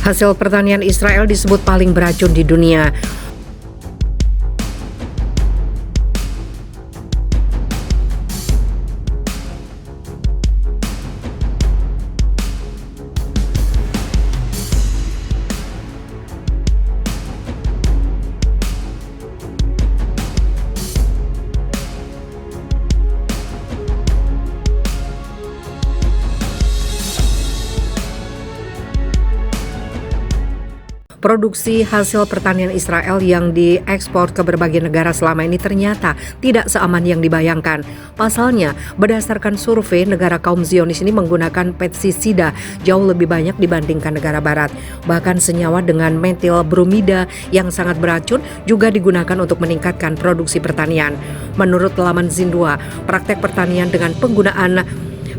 Hasil pertanian Israel disebut paling beracun di dunia. Produksi hasil pertanian Israel yang diekspor ke berbagai negara selama ini ternyata tidak seaman yang dibayangkan. Pasalnya, berdasarkan survei, negara kaum Zionis ini menggunakan pestisida jauh lebih banyak dibandingkan negara barat. Bahkan senyawa dengan metil bromida yang sangat beracun juga digunakan untuk meningkatkan produksi pertanian. Menurut laman Zindua, praktek pertanian dengan penggunaan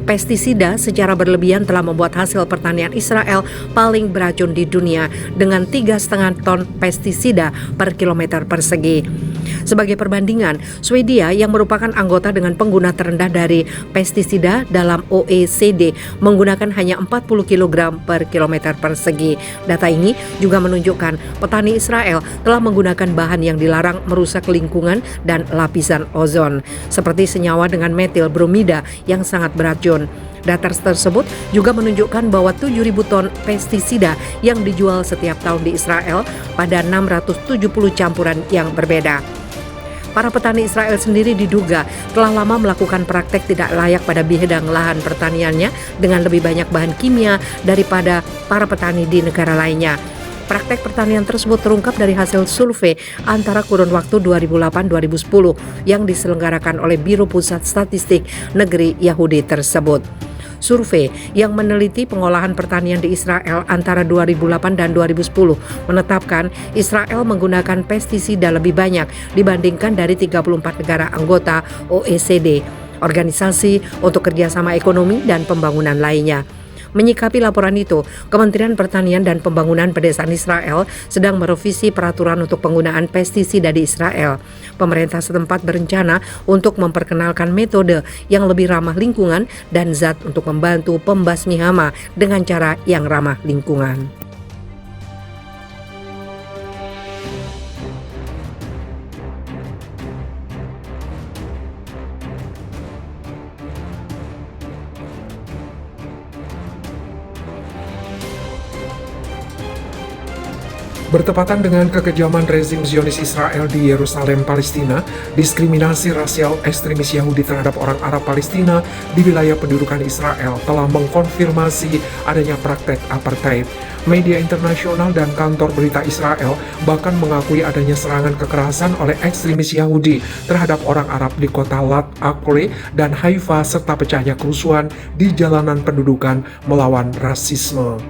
pestisida secara berlebihan telah membuat hasil pertanian Israel paling beracun di dunia dengan 3,5 ton pestisida per kilometer persegi. Sebagai perbandingan, Swedia yang merupakan anggota dengan pengguna terendah dari pestisida dalam OECD menggunakan hanya 40 kg per kilometer persegi. Data ini juga menunjukkan petani Israel telah menggunakan bahan yang dilarang merusak lingkungan dan lapisan ozon, seperti senyawa dengan metil bromida yang sangat beracun. Data tersebut juga menunjukkan bahwa 7.000 ton pestisida yang dijual setiap tahun di Israel pada 670 campuran yang berbeda. Para petani Israel sendiri diduga telah lama melakukan praktek tidak layak pada bidang lahan pertaniannya dengan lebih banyak bahan kimia daripada para petani di negara lainnya. Praktek pertanian tersebut terungkap dari hasil survei antara kurun waktu 2008-2010 yang diselenggarakan oleh Biro Pusat Statistik Negeri Yahudi tersebut. Survei yang meneliti pengolahan pertanian di Israel antara 2008 dan 2010 menetapkan Israel menggunakan pestisida lebih banyak dibandingkan dari 34 negara anggota OECD, Organisasi untuk Kerjasama Ekonomi dan Pembangunan lainnya. Menyikapi laporan itu, Kementerian Pertanian dan Pembangunan Pedesaan Israel sedang merevisi peraturan untuk penggunaan pestisida di Israel. Pemerintah setempat berencana untuk memperkenalkan metode yang lebih ramah lingkungan dan zat untuk membantu pembasmi hama dengan cara yang ramah lingkungan. Bertepatan dengan kekejaman rezim Zionis Israel di Yerusalem, Palestina, diskriminasi rasial ekstremis Yahudi terhadap orang Arab Palestina di wilayah pendudukan Israel telah mengkonfirmasi adanya praktek apartheid. Media internasional dan kantor berita Israel bahkan mengakui adanya serangan kekerasan oleh ekstremis Yahudi terhadap orang Arab di kota Lat Akre dan Haifa serta pecahnya kerusuhan di jalanan pendudukan melawan rasisme.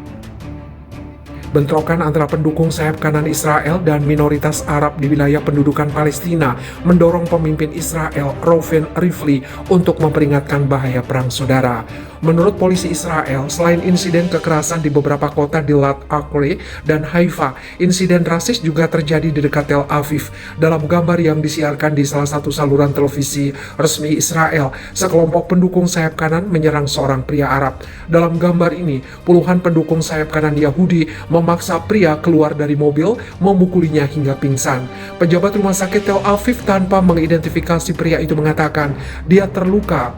Bentrokan antara pendukung sayap kanan Israel dan minoritas Arab di wilayah pendudukan Palestina mendorong pemimpin Israel Reuven Rivlin untuk memperingatkan bahaya perang saudara. Menurut polisi Israel, selain insiden kekerasan di beberapa kota di Lat Akre dan Haifa, insiden rasis juga terjadi di dekat Tel Aviv. Dalam gambar yang disiarkan di salah satu saluran televisi resmi Israel, sekelompok pendukung sayap kanan menyerang seorang pria Arab. Dalam gambar ini, puluhan pendukung sayap kanan Yahudi memaksa pria keluar dari mobil, memukulinya hingga pingsan. Pejabat rumah sakit Tel Aviv tanpa mengidentifikasi pria itu mengatakan dia terluka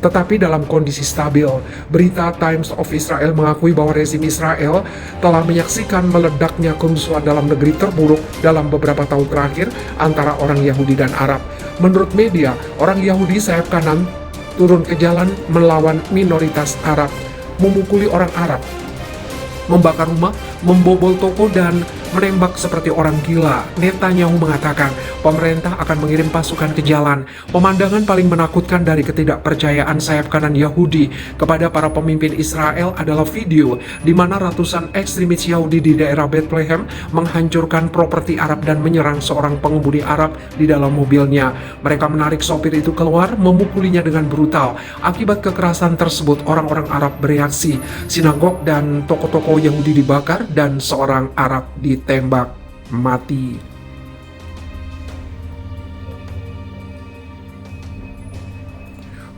tetapi dalam kondisi stabil. Berita Times of Israel mengakui bahwa rezim Israel telah menyaksikan meledaknya kerusuhan dalam negeri terburuk dalam beberapa tahun terakhir antara orang Yahudi dan Arab. Menurut media, orang Yahudi sayap kanan turun ke jalan melawan minoritas Arab, memukuli orang Arab, membakar rumah, membobol toko, dan menembak seperti orang gila. Netanyahu mengatakan pemerintah akan mengirim pasukan ke jalan. Pemandangan paling menakutkan dari ketidakpercayaan sayap kanan Yahudi kepada para pemimpin Israel adalah video di mana ratusan ekstremis Yahudi di daerah Bethlehem menghancurkan properti Arab dan menyerang seorang pengemudi Arab di dalam mobilnya. Mereka menarik sopir itu keluar, memukulinya dengan brutal. Akibat kekerasan tersebut, orang-orang Arab bereaksi. Sinagog dan toko-toko Yahudi dibakar dan seorang Arab ditembak mati.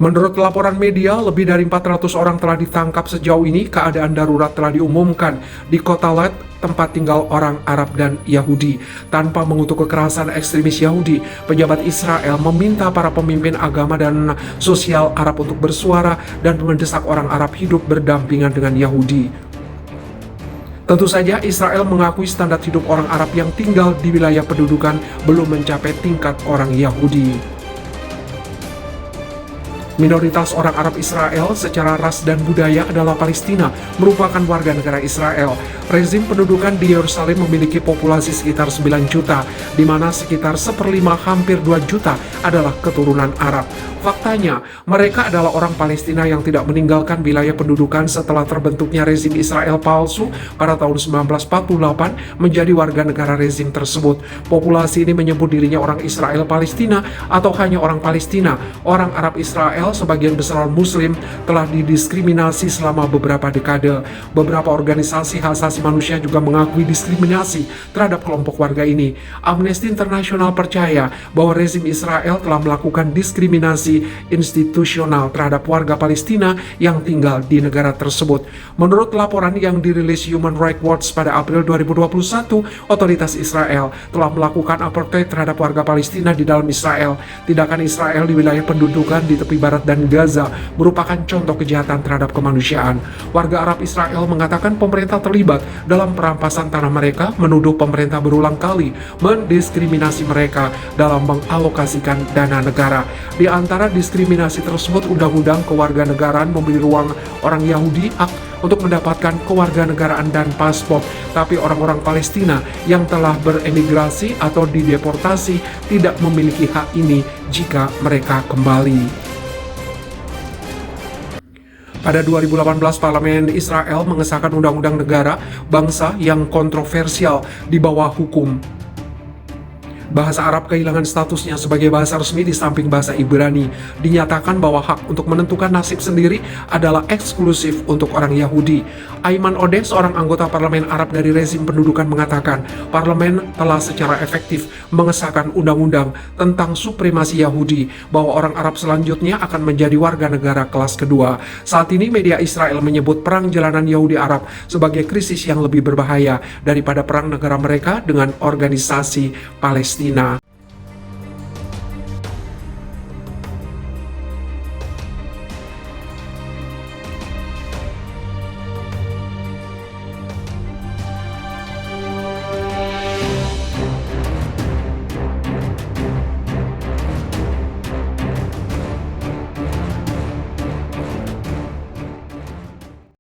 Menurut laporan media, lebih dari 400 orang telah ditangkap sejauh ini. Keadaan darurat telah diumumkan di kota Lat, tempat tinggal orang Arab dan Yahudi. Tanpa mengutuk kekerasan ekstremis Yahudi, pejabat Israel meminta para pemimpin agama dan sosial Arab untuk bersuara dan mendesak orang Arab hidup berdampingan dengan Yahudi. Tentu saja Israel mengakui standar hidup orang Arab yang tinggal di wilayah pendudukan belum mencapai tingkat orang Yahudi. Minoritas orang Arab Israel secara ras dan budaya adalah Palestina, merupakan warga negara Israel. Rezim pendudukan di Yerusalem memiliki populasi sekitar 9 juta, di mana sekitar 1/5 hampir 2 juta adalah keturunan Arab. Faktanya, mereka adalah orang Palestina yang tidak meninggalkan wilayah pendudukan setelah terbentuknya rezim Israel palsu pada tahun 1948 menjadi warga negara rezim tersebut. Populasi ini menyebut dirinya orang Israel Palestina atau hanya orang Palestina. Orang Arab Israel, sebagian besar Muslim, telah didiskriminasi selama beberapa dekade. Beberapa organisasi hak asasi manusia juga mengakui diskriminasi terhadap kelompok warga ini. Amnesty International percaya bahwa rezim Israel telah melakukan diskriminasi institusional terhadap warga Palestina yang tinggal di negara tersebut. Menurut laporan yang dirilis Human Rights Watch pada April 2021, otoritas Israel telah melakukan apartheid terhadap warga Palestina di dalam Israel. Tindakan Israel di wilayah pendudukan di tepi barat dan Gaza merupakan contoh kejahatan terhadap kemanusiaan. Warga Arab Israel mengatakan pemerintah terlibat dalam perampasan tanah mereka, menuduh pemerintah berulang kali mendiskriminasi mereka dalam mengalokasikan dana negara. Di antara diskriminasi tersebut, undang-undang kewarganegaraan memberi ruang orang Yahudi hak untuk mendapatkan kewarganegaraan dan paspor, tapi orang-orang Palestina yang telah beremigrasi atau dideportasi tidak memiliki hak ini jika mereka kembali. Pada 2018, Parlemen Israel mengesahkan undang-undang negara bangsa yang kontroversial di bawah hukum. Bahasa Arab kehilangan statusnya sebagai bahasa resmi di samping bahasa Ibrani. Dinyatakan bahwa hak untuk menentukan nasib sendiri adalah eksklusif untuk orang Yahudi. Ayman Odeh, seorang anggota parlemen Arab dari rezim pendudukan, mengatakan parlemen telah secara efektif mengesahkan undang-undang tentang supremasi Yahudi, bahwa orang Arab selanjutnya akan menjadi warga negara kelas kedua. Saat ini media Israel menyebut perang jalanan Yahudi Arab sebagai krisis yang lebih berbahaya daripada perang negara mereka dengan organisasi Palestina.